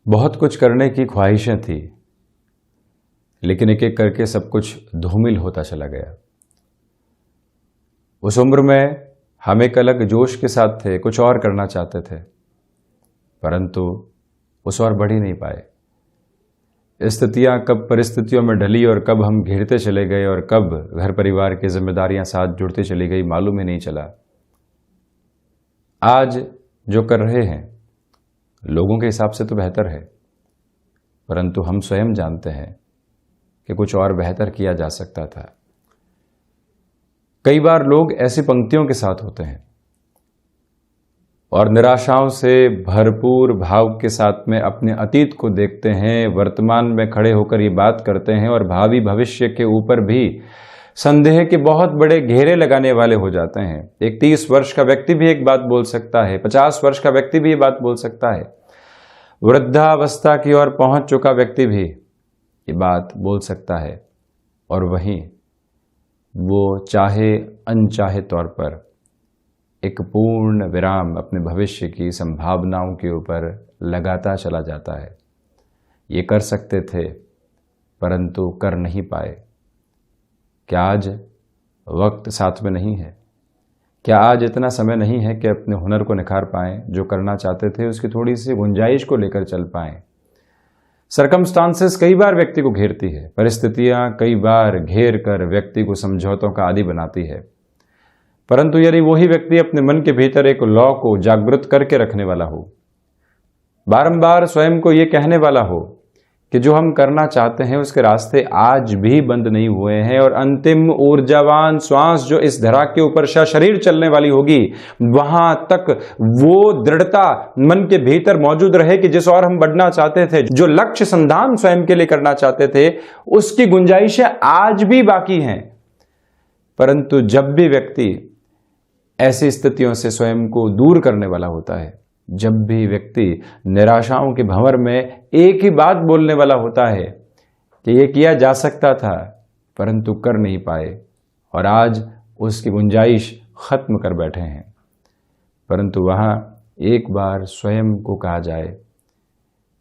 बहुत कुछ करने की ख्वाहिशें थी, लेकिन एक एक करके सब कुछ धूमिल होता चला गया। उस उम्र में हम एक अलग जोश के साथ थे, कुछ और करना चाहते थे, परंतु उस और बढ़ ही नहीं पाए। स्थितियां कब परिस्थितियों में ढली और कब हम घिरते चले गए और कब घर परिवार की जिम्मेदारियां साथ जुड़ती चली गई, मालूम ही नहीं चला। आज जो कर रहे हैं लोगों के हिसाब से तो बेहतर है, परंतु हम स्वयं जानते हैं कि कुछ और बेहतर किया जा सकता था। कई बार लोग ऐसी पंक्तियों के साथ होते हैं और निराशाओं से भरपूर भाव के साथ में अपने अतीत को देखते हैं, वर्तमान में खड़े होकर ये बात करते हैं और भावी भविष्य के ऊपर भी संदेह के बहुत बड़े घेरे लगाने वाले हो जाते हैं। एक 30 वर्ष का व्यक्ति भी एक बात बोल सकता है, 50 वर्ष का व्यक्ति भी ये बात बोल सकता है, वृद्धावस्था की ओर पहुंच चुका व्यक्ति भी ये बात बोल सकता है, और वहीं वो चाहे अनचाहे तौर पर एक पूर्ण विराम अपने भविष्य की संभावनाओं के ऊपर लगाता चला जाता है। ये कर सकते थे परंतु कर नहीं पाए। क्या आज वक्त साथ में नहीं है? क्या आज इतना समय नहीं है कि अपने हुनर को निखार पाएं? जो करना चाहते थे उसकी थोड़ी सी गुंजाइश को लेकर चल पाएं। सरकमस्टांसेस कई बार व्यक्ति को घेरती है, परिस्थितियां कई बार घेर कर व्यक्ति को समझौतों का आदी बनाती है, परंतु यदि वही व्यक्ति अपने मन के भीतर एक लौ को जागृत करके रखने वाला हो, बारंबार स्वयं को ये कहने वाला हो कि जो हम करना चाहते हैं उसके रास्ते आज भी बंद नहीं हुए हैं और अंतिम ऊर्जावान श्वास जो इस धरा के ऊपर शरीर चलने वाली होगी, वहां तक वो दृढ़ता मन के भीतर मौजूद रहे कि जिस और हम बढ़ना चाहते थे, जो लक्ष्य संधान स्वयं के लिए करना चाहते थे, उसकी गुंजाइशें आज भी बाकी हैं। परंतु जब भी व्यक्ति ऐसी स्थितियों से स्वयं को दूर करने वाला होता है, जब भी व्यक्ति निराशाओं के भंवर में एक ही बात बोलने वाला होता है कि यह किया जा सकता था परंतु कर नहीं पाए और आज उसकी गुंजाइश खत्म कर बैठे हैं, परंतु वहां एक बार स्वयं को कहा जाए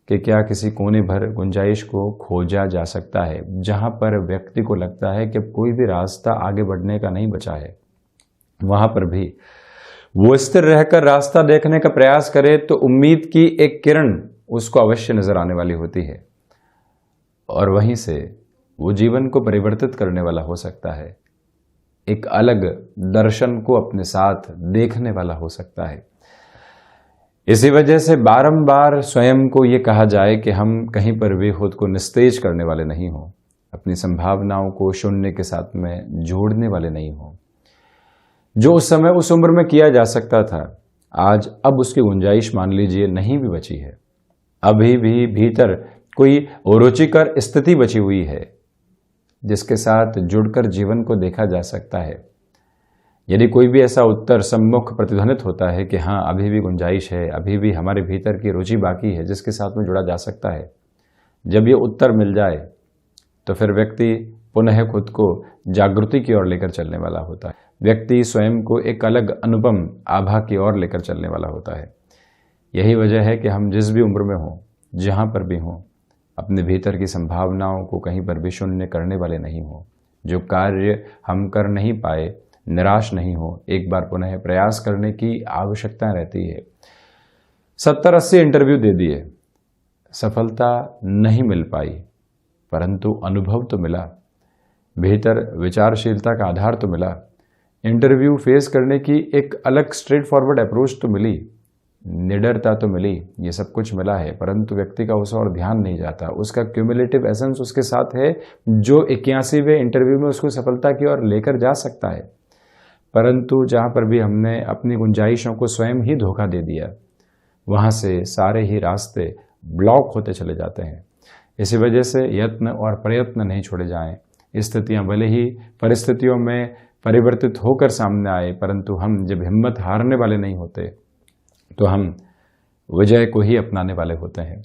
कि क्या किसी कोने भर गुंजाइश को खोजा जा सकता है जहां पर व्यक्ति को लगता है कि कोई भी रास्ता आगे बढ़ने का नहीं बचा है, वहां पर भी वो स्थिर रहकर रास्ता देखने का प्रयास करे तो उम्मीद की एक किरण उसको अवश्य नजर आने वाली होती है और वहीं से वो जीवन को परिवर्तित करने वाला हो सकता है, एक अलग दर्शन को अपने साथ देखने वाला हो सकता है। इसी वजह से बारंबार स्वयं को ये कहा जाए कि हम कहीं पर भी खुद को निस्तेज करने वाले नहीं हो, अपनी संभावनाओं को शून्य के साथ में जोड़ने वाले नहीं हो। जो उस समय उस उम्र में किया जा सकता था, आज अब उसकी गुंजाइश मान लीजिए नहीं भी बची है। अभी भी भीतर कोई रुचिकर स्थिति बची हुई है जिसके साथ जुड़कर जीवन को देखा जा सकता है। यदि कोई भी ऐसा उत्तर सम्मुख प्रतिध्वनित होता है कि हाँ अभी भी गुंजाइश है, अभी भी हमारे भीतर की रुचि बाकी है जिसके साथ में जुड़ा जा सकता है, जब ये उत्तर मिल जाए तो फिर व्यक्ति पुनः खुद को जागृति की ओर लेकर चलने वाला होता है। व्यक्ति स्वयं को एक अलग अनुपम आभा की ओर लेकर चलने वाला होता है। यही वजह है कि हम जिस भी उम्र में हों, जहाँ पर भी हों, अपने भीतर की संभावनाओं को कहीं पर भी शून्य करने वाले नहीं हों। जो कार्य हम कर नहीं पाए, निराश नहीं हो, एक बार पुनः प्रयास करने की आवश्यकता रहती है। 70-80 इंटरव्यू दे दिए, सफलता नहीं मिल पाई, परंतु अनुभव तो मिला, भीतर विचारशीलता का आधार तो मिला, इंटरव्यू फेस करने की एक अलग स्ट्रेट फॉरवर्ड अप्रोच तो मिली, निडरता तो मिली, ये सब कुछ मिला है, परंतु व्यक्ति का उस और ध्यान नहीं जाता। उसका क्यूमुलेटिव एसेंस उसके साथ है जो 81वें इंटरव्यू में उसको सफलता की ओर लेकर जा सकता है, परंतु जहाँ पर भी हमने अपनी गुंजाइशों को स्वयं ही धोखा दे दिया, वहाँ से सारे ही रास्ते ब्लॉक होते चले जाते हैं। इसी वजह से यत्न और प्रयत्न नहीं छोड़े जाएं। स्थितियाँ भले ही परिस्थितियों में परिवर्तित होकर सामने आए, परंतु हम जब हिम्मत हारने वाले नहीं होते तो हम विजय को ही अपनाने वाले होते हैं।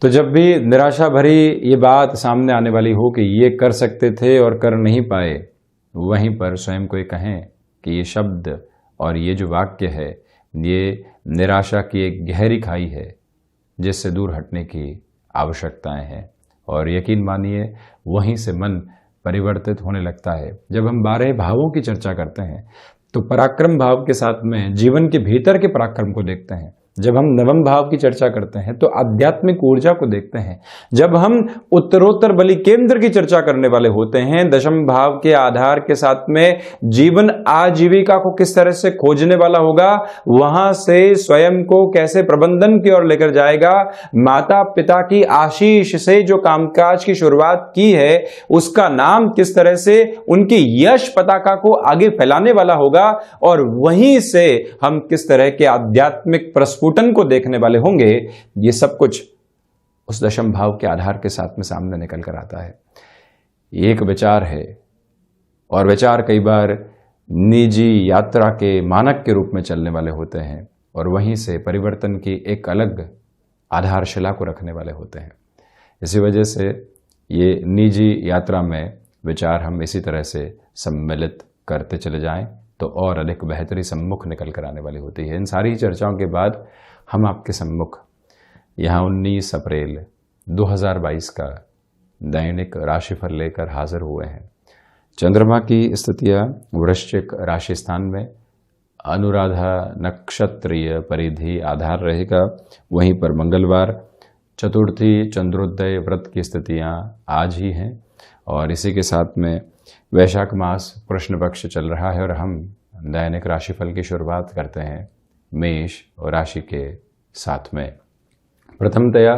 तो जब भी निराशा भरी ये बात सामने आने वाली हो कि ये कर सकते थे और कर नहीं पाए, वहीं पर स्वयं को ये कहें कि ये शब्द और ये जो वाक्य है, ये निराशा की एक गहरी खाई है जिससे दूर हटने की आवश्यकताएं हैं। और यकीन मानिए वहीं से मन परिवर्तित होने लगता है। जब हम 12 भावों की चर्चा करते हैं तो पराक्रम भाव के साथ में जीवन के भीतर के पराक्रम को देखते हैं। जब हम नवम भाव की चर्चा करते हैं तो आध्यात्मिक ऊर्जा को देखते हैं। जब हम उत्तरोत्तर बलि केंद्र की चर्चा करने वाले होते हैं, दशम भाव के आधार के साथ में जीवन आजीविका को किस तरह से खोजने वाला होगा, वहां से स्वयं को कैसे प्रबंधन की ओर लेकर जाएगा, माता पिता की आशीष से जो कामकाज की शुरुआत की है उसका नाम किस तरह से उनकी यश पताका को आगे फैलाने वाला होगा, और वहीं से हम किस तरह के आध्यात्मिक प्रस्फुटन को देखने वाले होंगे, ये सब कुछ उस दशम भाव के आधार के साथ में सामने निकल कर आता है। एक विचार है और विचार कई बार निजी यात्रा के मानक के रूप में चलने वाले होते हैं और वहीं से परिवर्तन की एक अलग आधारशिला को रखने वाले होते हैं। इसी वजह से ये निजी यात्रा में विचार हम इसी तरह से सम्मिलित करते चले जाएं तो और अधिक बेहतरी सम्मुख निकल कर आने वाली होती है। इन सारी चर्चाओं के बाद हम आपके सम्मुख यहाँ 19 अप्रैल 2022 का दैनिक राशिफल लेकर हाजिर हुए हैं। चंद्रमा की स्थितियाँ वृश्चिक राशि स्थान में, अनुराधा नक्षत्रीय परिधि आधार रहेगा। वहीं पर मंगलवार चतुर्थी चंद्रोदय व्रत की स्थितियाँ आज ही हैं और इसी के साथ में वैशाख मास कृष्ण पक्ष चल रहा है और हम दैनिक राशिफल की शुरुआत करते हैं मेष राशि के साथ में। प्रथमतया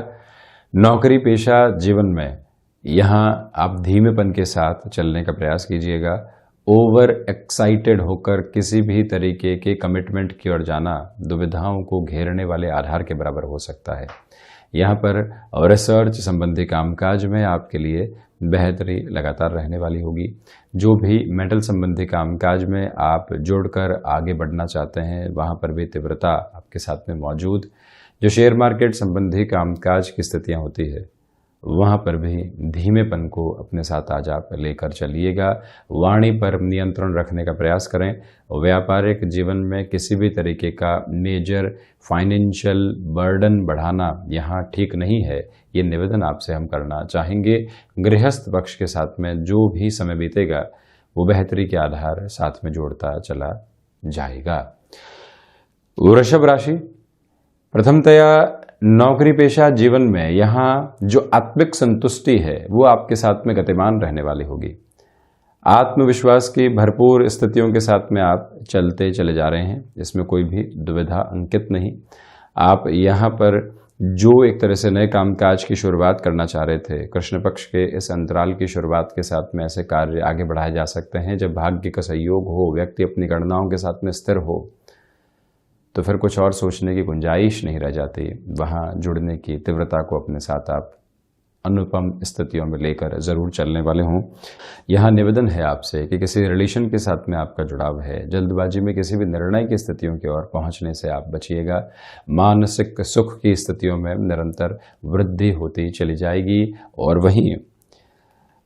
नौकरी पेशा जीवन में यहाँ आप धीमेपन के साथ चलने का प्रयास कीजिएगा। ओवर एक्साइटेड होकर किसी भी तरीके के कमिटमेंट की ओर जाना दुविधाओं को घेरने वाले आधार के बराबर हो सकता है। यहाँ पर रिसर्च संबंधी कामकाज में आपके लिए बेहतरी लगातार रहने वाली होगी। जो भी मेंटल संबंधी कामकाज में आप जुड़कर आगे बढ़ना चाहते हैं वहाँ पर भी तीव्रता आपके साथ में मौजूद। जो शेयर मार्केट संबंधी कामकाज की स्थितियाँ होती है वहाँ पर भी धीमेपन को अपने साथ आज आप लेकर चलिएगा। वाणी पर नियंत्रण रखने का प्रयास करें। व्यापारिक जीवन में किसी भी तरीके का मेजर फाइनेंशियल बर्डन बढ़ाना यहाँ ठीक नहीं है, ये निवेदन आपसे हम करना चाहेंगे। गृहस्थ पक्ष के साथ में जो भी समय बीतेगा वो बेहतरी के आधार साथ में जोड़ता चला जाएगा। वृषभ राशि, प्रथमतया नौकरी पेशा जीवन में यहाँ जो आत्मिक संतुष्टि है वो आपके साथ में गतिमान रहने वाली होगी। आत्मविश्वास की भरपूर स्थितियों के साथ में आप चलते चले जा रहे हैं, इसमें कोई भी दुविधा अंकित नहीं। आप यहाँ पर जो एक तरह से नए कामकाज की शुरुआत करना चाह रहे थे, कृष्ण पक्ष के इस अंतराल की शुरुआत के साथ में ऐसे कार्य आगे बढ़ाए जा सकते हैं जब भाग्य का सहयोग हो, व्यक्ति अपनी गणनाओं के साथ में स्थिर हो, तो फिर कुछ और सोचने की गुंजाइश नहीं रह जाती। वहाँ जुड़ने की तीव्रता को अपने साथ आप अनुपम स्थितियों में लेकर ज़रूर चलने वाले हों। यहाँ निवेदन है आपसे कि किसी रिलेशन के साथ में आपका जुड़ाव है, जल्दबाजी में किसी भी निर्णय की स्थितियों की ओर पहुँचने से आप बचिएगा। मानसिक सुख की स्थितियों में निरंतर वृद्धि होती चली जाएगी। और वहीं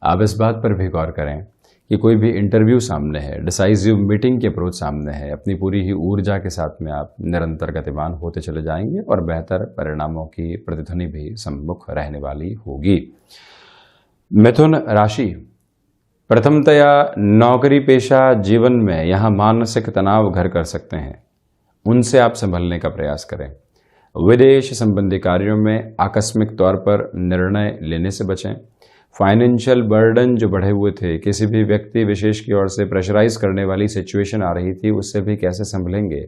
आप इस बात पर भी गौर करें कि कोई भी इंटरव्यू सामने है, डिसाइसिव मीटिंग की अप्रोच सामने है, अपनी पूरी ही ऊर्जा के साथ में आप निरंतर गतिमान होते चले जाएंगे और बेहतर परिणामों की प्रतिध्वनि भी सम्मुख रहने वाली होगी। मिथुन राशि, प्रथमतया नौकरी पेशा जीवन में यहाँ मानसिक तनाव घर कर सकते हैं, उनसे आप संभलने का प्रयास करें। विदेश संबंधी कार्यों में आकस्मिक तौर पर निर्णय लेने से बचें। फाइनेंशियल बर्डन जो बढ़े हुए थे, किसी भी व्यक्ति विशेष की ओर से प्रेशराइज करने वाली सिचुएशन आ रही थी, उससे भी कैसे संभलेंगे,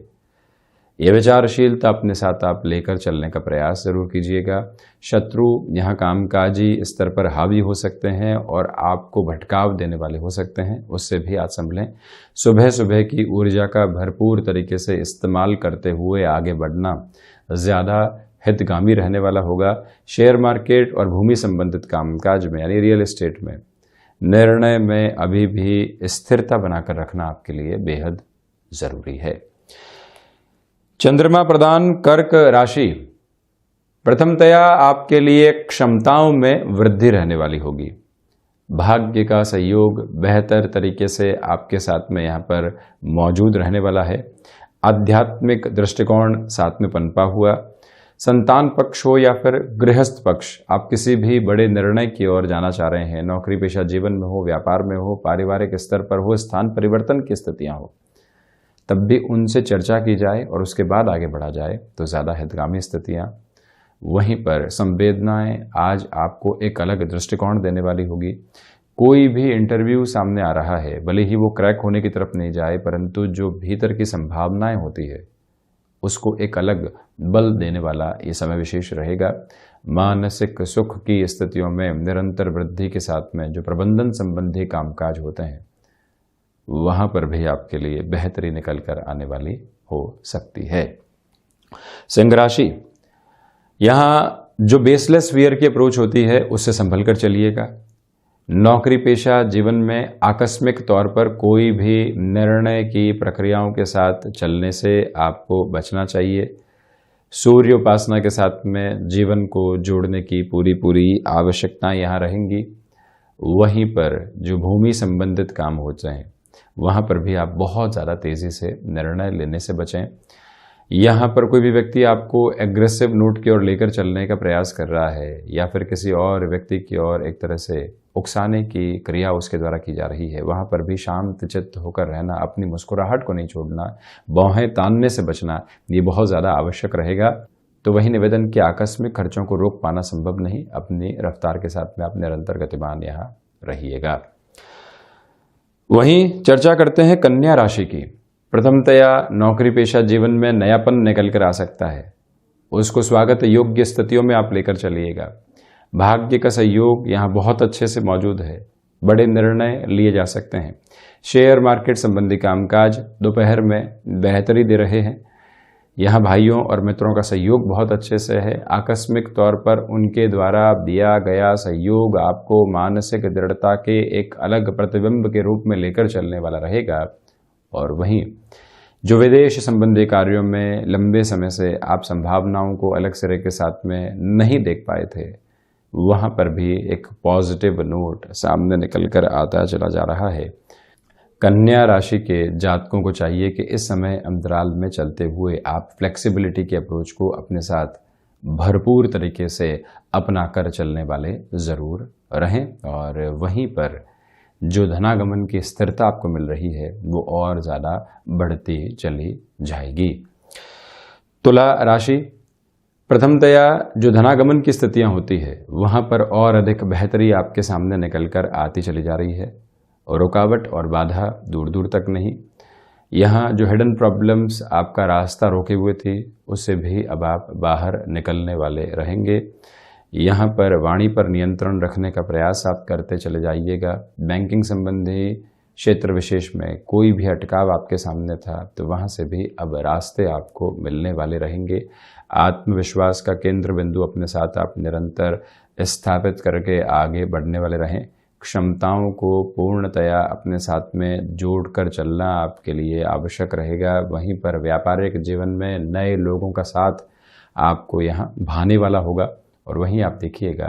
ये विचारशीलता अपने साथ आप लेकर चलने का प्रयास जरूर कीजिएगा। शत्रु यहाँ कामकाजी स्तर पर हावी हो सकते हैं और आपको भटकाव देने वाले हो सकते हैं, उससे भी आज संभलें। सुबह सुबह की ऊर्जा का भरपूर तरीके से इस्तेमाल करते हुए आगे बढ़ना ज़्यादा हितगामी रहने वाला होगा। शेयर मार्केट और भूमि संबंधित कामकाज में यानी रियल एस्टेट में निर्णय में अभी भी स्थिरता बनाकर रखना आपके लिए बेहद जरूरी है। चंद्रमा प्रधान कर्क राशि, प्रथमतया आपके लिए क्षमताओं में वृद्धि रहने वाली होगी। भाग्य का सहयोग बेहतर तरीके से आपके साथ में यहाँ पर मौजूद रहने वाला है। आध्यात्मिक दृष्टिकोण साथ में पनपा हुआ, संतान पक्ष हो या फिर गृहस्थ पक्ष, आप किसी भी बड़े निर्णय की ओर जाना चाह रहे हैं, नौकरी पेशा जीवन में हो, व्यापार में हो, पारिवारिक स्तर पर हो, स्थान परिवर्तन की स्थितियां हो, तब भी उनसे चर्चा की जाए और उसके बाद आगे बढ़ा जाए तो ज़्यादा हितगामी स्थितियां। वहीं पर संवेदनाएं आज आपको एक अलग दृष्टिकोण देने वाली होगी। कोई भी इंटरव्यू सामने आ रहा है, भले ही वो क्रैक होने की तरफ नहीं जाए, परंतु जो भीतर की संभावनाएं होती है उसको एक अलग बल देने वाला ये समय विशेष रहेगा। मानसिक सुख की स्थितियों में निरंतर वृद्धि के साथ में जो प्रबंधन संबंधी कामकाज होते हैं वहां पर भी आपके लिए बेहतरी निकल कर आने वाली हो सकती है। सिंह राशि, यहां जो बेसलेस फियर की अप्रोच होती है उससे संभल कर चलिएगा। नौकरी पेशा जीवन में आकस्मिक तौर पर कोई भी निर्णय की प्रक्रियाओं के साथ चलने से आपको बचना चाहिए। सूर्य उपासना के साथ में जीवन को जोड़ने की पूरी आवश्यकताएं यहाँ रहेंगी। वहीं पर जो भूमि संबंधित काम होते हैं वहाँ पर भी आप बहुत ज़्यादा तेज़ी से निर्णय लेने से बचें। यहाँ पर कोई भी व्यक्ति आपको एग्रेसिव नोट की ओर लेकर चलने का प्रयास कर रहा है या फिर किसी और व्यक्ति की ओर एक तरह से उकसाने की क्रिया उसके द्वारा की जा रही है, वहाँ पर भी शांत चित्त होकर रहना, अपनी मुस्कुराहट को नहीं छोड़ना, बाहें तानने से बचना, ये बहुत ज़्यादा आवश्यक रहेगा। तो वही निवेदन कि आकस्मिक खर्चों को रोक पाना संभव नहीं, अपनी रफ्तार के साथ में आप निरंतर गतिमान यहाँ रहिएगा। वहीं चर्चा करते हैं कन्या राशि की। प्रथमतया नौकरी पेशा जीवन में नयापन निकल कर आ सकता है, उसको स्वागत योग्य स्थितियों में आप लेकर चलिएगा। भाग्य का सहयोग यहाँ बहुत अच्छे से मौजूद है, बड़े निर्णय लिए जा सकते हैं। शेयर मार्केट संबंधी कामकाज दोपहर में बेहतरी दे रहे हैं। यहाँ भाइयों और मित्रों का सहयोग बहुत अच्छे से है। आकस्मिक तौर पर उनके द्वारा दिया गया सहयोग आपको मानसिक दृढ़ता के एक अलग प्रतिबिंब के रूप में लेकर चलने वाला रहेगा। और वहीं जो विदेश संबंधी कार्यों में लंबे समय से आप संभावनाओं को अलग सिरे के साथ में नहीं देख पाए थे, वहाँ पर भी एक पॉजिटिव नोट सामने निकल कर आता चला जा रहा है। कन्या राशि के जातकों को चाहिए कि इस समय अंतराल में चलते हुए आप फ्लेक्सिबिलिटी के अप्रोच को अपने साथ भरपूर तरीके से अपना कर चलने वाले ज़रूर रहें। और वहीं पर जो धनागमन की स्थिरता आपको मिल रही है वो और ज़्यादा बढ़ती चली जाएगी। तुला राशि, प्रथमतया जो धनागमन की स्थितियां होती है वहाँ पर और अधिक बेहतरी आपके सामने निकल कर आती चली जा रही है और रुकावट और बाधा दूर दूर तक नहीं। यहाँ जो हिडन प्रॉब्लम्स आपका रास्ता रोके हुए थी उससे भी अब आप बाहर निकलने वाले रहेंगे। यहाँ पर वाणी पर नियंत्रण रखने का प्रयास आप करते चले जाइएगा। बैंकिंग संबंधी क्षेत्र विशेष में कोई भी अटकाव आपके सामने था तो वहाँ से भी अब रास्ते आपको मिलने वाले रहेंगे। आत्मविश्वास का केंद्र बिंदु अपने साथ आप निरंतर स्थापित करके आगे बढ़ने वाले रहें। क्षमताओं को पूर्णतया अपने साथ में जोड़कर चलना आपके लिए आवश्यक रहेगा। वहीं पर व्यापारिक जीवन में नए लोगों का साथ आपको यहाँ भाने वाला होगा। और वहीं आप देखिएगा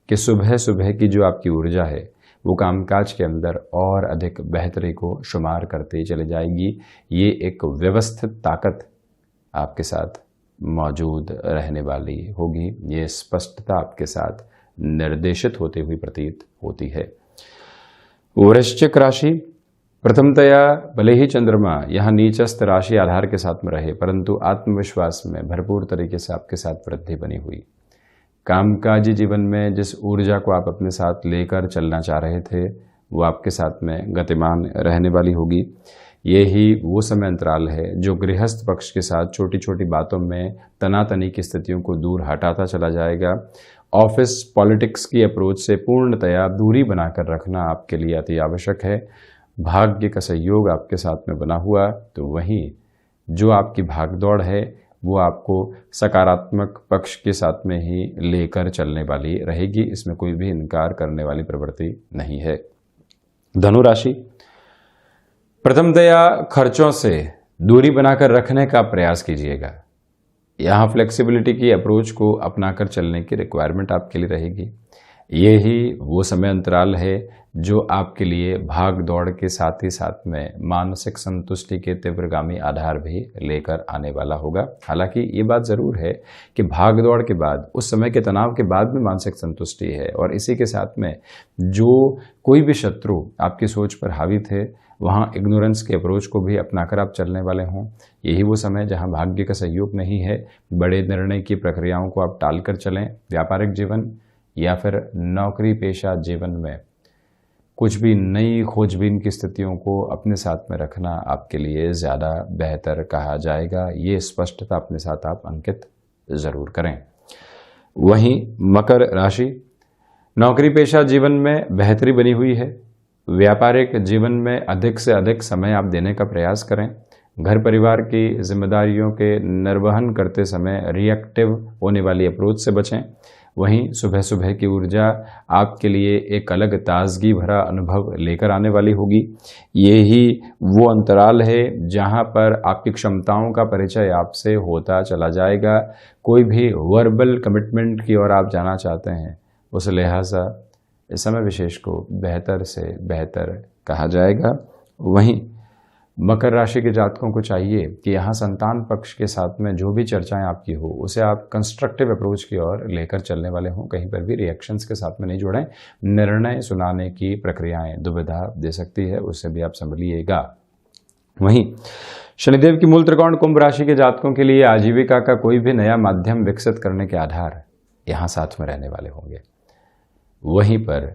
कि सुबह सुबह की जो आपकी ऊर्जा है वो कामकाज के अंदर और अधिक बेहतरी को शुमार करते चले जाएगी। ये एक व्यवस्थित ताकत आपके साथ मौजूद रहने वाली होगी। ये स्पष्टता आपके साथ निर्देशित होती हुई प्रतीत होती है। वृश्चिक राशि, प्रथमतया भले ही चंद्रमा यहाँ नीचस्थ राशि आधार के साथ में रहे, परंतु आत्मविश्वास में भरपूर तरीके से आपके साथ वृद्धि बनी हुई। कामकाजी जीवन में जिस ऊर्जा को आप अपने साथ लेकर चलना चाह रहे थे वो आपके साथ में गतिमान रहने वाली होगी। यही वो समय अंतराल है जो गृहस्थ पक्ष के साथ छोटी छोटी बातों में तनातनी की स्थितियों को दूर हटाता चला जाएगा। ऑफिस पॉलिटिक्स की अप्रोच से पूर्णतया दूरी बनाकर रखना आपके लिए अति आवश्यक है। भाग्य का सहयोग आपके साथ में बना हुआ तो वहीं जो आपकी भागदौड़ है वो आपको सकारात्मक पक्ष के साथ में ही लेकर चलने वाली रहेगी। इसमें कोई भी इनकार करने वाली प्रवृत्ति नहीं है। धनु राशि, प्रथमतया खर्चों से दूरी बनाकर रखने का प्रयास कीजिएगा। यहाँ फ्लेक्सिबिलिटी की अप्रोच को अपनाकर चलने की रिक्वायरमेंट आपके लिए रहेगी। ये ही वो समय अंतराल है जो आपके लिए भाग दौड़ के साथ ही साथ में मानसिक संतुष्टि के तीव्रगामी आधार भी लेकर आने वाला होगा। हालांकि ये बात ज़रूर है कि भाग दौड़ के बाद, उस समय के तनाव के बाद में मानसिक संतुष्टि है, और इसी के साथ में जो कोई भी शत्रु आपकी सोच पर हावी थे, वहाँ इग्नोरेंस के अप्रोच को भी अपनाकर आप चलने वाले हों। यही वो समय जहाँ भाग्य का सहयोग नहीं है, बड़े निर्णय की प्रक्रियाओं को आप टाल कर चलें। व्यापारिक जीवन या फिर नौकरी पेशा जीवन में कुछ भी नई खोजबीन की स्थितियों को अपने साथ में रखना आपके लिए ज़्यादा बेहतर कहा जाएगा। ये स्पष्टता अपने साथ आप अंकित ज़रूर करें। वहीं मकर राशि, नौकरी पेशा जीवन में बेहतरी बनी हुई है। व्यापारिक जीवन में अधिक से अधिक समय आप देने का प्रयास करें। घर परिवार की जिम्मेदारियों के निर्वहन करते समय रिएक्टिव होने वाली अप्रोच से बचें। वहीं सुबह सुबह की ऊर्जा आपके लिए एक अलग ताजगी भरा अनुभव लेकर आने वाली होगी। ये ही वो अंतराल है जहां पर आपकी क्षमताओं का परिचय आपसे होता चला जाएगा। कोई भी वर्बल कमिटमेंट की ओर आप जाना चाहते हैं, उस लिहाजा इस समय विशेष को बेहतर से बेहतर कहा जाएगा। वहीं मकर राशि के जातकों को चाहिए कि यहाँ संतान पक्ष के साथ में जो भी चर्चाएं आपकी हो, उसे आप कंस्ट्रक्टिव अप्रोच की ओर लेकर चलने वाले हों। कहीं पर भी रिएक्शंस के साथ में नहीं जुड़ें। निर्णय सुनाने की प्रक्रियाएं दुविधा दे सकती है, उससे भी आप संभलिएगा। वहीं शनिदेव की मूल त्रिकोण कुंभ राशि के जातकों के लिए आजीविका का कोई भी नया माध्यम विकसित करने के आधार यहाँ साथ में रहने वाले होंगे। वहीं पर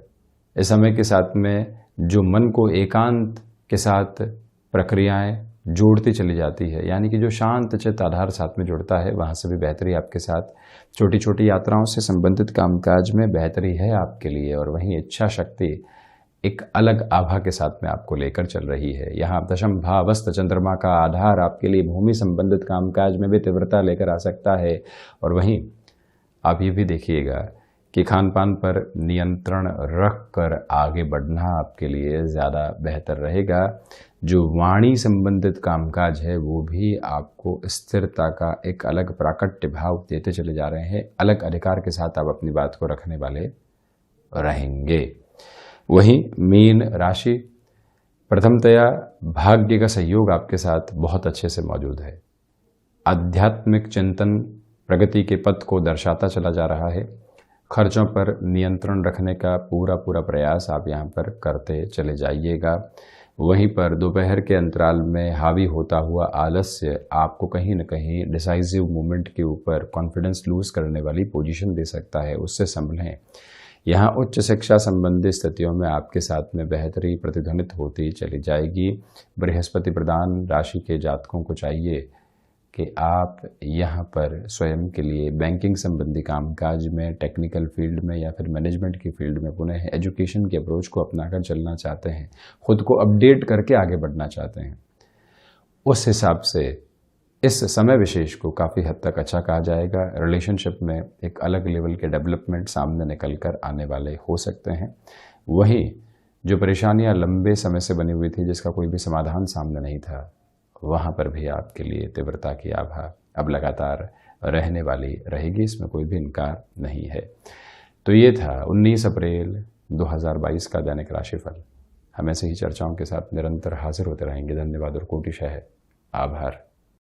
इस समय के साथ में जो मन को एकांत के साथ प्रक्रियाएं जोड़ती चली जाती है, यानी कि जो शांत चित्त आधार साथ में जुड़ता है, वहाँ से भी बेहतरी आपके साथ। छोटी छोटी यात्राओं से संबंधित कामकाज में बेहतरी है आपके लिए। और वहीं इच्छा शक्ति एक अलग आभा के साथ में आपको लेकर चल रही है। यहाँ दशम भावस्थ चंद्रमा का आधार आपके लिए भूमि संबंधित कामकाज में भी तीव्रता लेकर आ सकता है। और वहीं आप ये भी देखिएगा कि खान पान पर नियंत्रण रख कर आगे बढ़ना आपके लिए ज़्यादा बेहतर रहेगा। जो वाणी संबंधित कामकाज है वो भी आपको स्थिरता का एक अलग प्राकट्य भाव देते चले जा रहे हैं। अलग अधिकार के साथ आप अपनी बात को रखने वाले रहेंगे। वहीं मीन राशि, प्रथमतया भाग्य का सहयोग आपके साथ बहुत अच्छे से मौजूद है। आध्यात्मिक चिंतन प्रगति के पथ को दर्शाता चला जा रहा है। खर्चों पर नियंत्रण रखने का पूरा प्रयास आप यहाँ पर करते चले जाइएगा। वहीं पर दोपहर के अंतराल में हावी होता हुआ आलस्य आपको कहीं न कहीं डिसाइसिव मूवमेंट के ऊपर कॉन्फिडेंस लूज करने वाली पोजीशन दे सकता है, उससे संभलें। यहाँ उच्च शिक्षा संबंधी स्थितियों में आपके साथ में बेहतरी प्रतिध्वनित होती चली जाएगी। बृहस्पति प्रधान राशि के जातकों को चाहिए कि आप यहाँ पर स्वयं के लिए बैंकिंग संबंधी कामकाज में, टेक्निकल फील्ड में या फिर मैनेजमेंट की फील्ड में, पुनः एजुकेशन के अप्रोच को अपनाकर चलना चाहते हैं, खुद को अपडेट करके आगे बढ़ना चाहते हैं, उस हिसाब से इस समय विशेष को काफ़ी हद तक अच्छा कहा जाएगा। रिलेशनशिप में एक अलग लेवल के डेवलपमेंट सामने निकल कर आने वाले हो सकते हैं। वहीं जो परेशानियां लंबे समय से बनी हुई थी, जिसका कोई भी समाधान सामने नहीं था, वहाँ पर भी आपके लिए तीव्रता की आभा अब लगातार रहने वाली रहेगी, इसमें कोई भी इनकार नहीं है। तो ये था 19 अप्रैल 2022 का दैनिक राशिफल। हम ऐसे ही चर्चाओं के साथ निरंतर हाजिर होते रहेंगे। धन्यवाद और कोटिशः आभार।